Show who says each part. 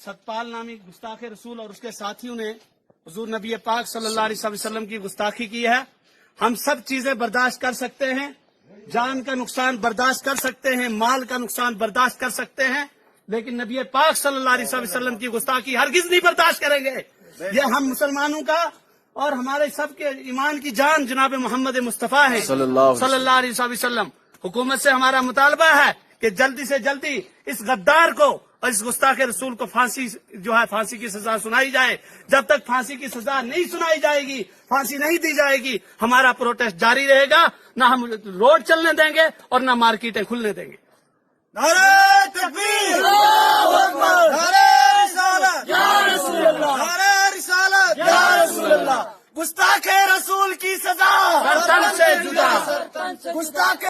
Speaker 1: सतपाल नामी गुस्ताख रसूल और उसके साथियों ने हुजूर नबी पाक सल्लल्लाहु अलैहि वसल्लम की गुस्ताखी की है। हम सब चीजें बर्दाश्त कर सकते हैं, जान का नुकसान बर्दाश्त कर सकते हैं, माल का नुकसान बर्दाश्त कर सकते हैं, लेकिन नबी पाक सल्लल्लाहु अलैहि वसल्लम की गुस्ताखी हरगिज नहीं बर्दाश्त करेंगे। ये हम मुसलमानों का और हमारे सबके ईमान की जान जनाब मोहम्मद मुस्तफ़ा है सल्लल्लाहु अलैहि वसल्लम। हुकूमत से हमारा मुतालबा है कि जल्दी से जल्दी इस गद्दार को और इस गुस्ताख रसूल को फांसी फांसी की सजा सुनाई जाए। जब तक फांसी की सजा नहीं सुनाई जाएगी, फांसी नहीं दी जाएगी, हमारा प्रोटेस्ट जारी रहेगा। ना हम रोड चलने देंगे और ना मार्केटें खुलने देंगे।
Speaker 2: नारे तकबीर, अल्लाहु अकबर, नारे रिसालत, या रसूल अल्लाह, नारे रिसालत, या रसूल अल्लाह। गुस्ताखे रसूल की सजा
Speaker 1: गर्दन से जुदा,
Speaker 2: गुस्ताखे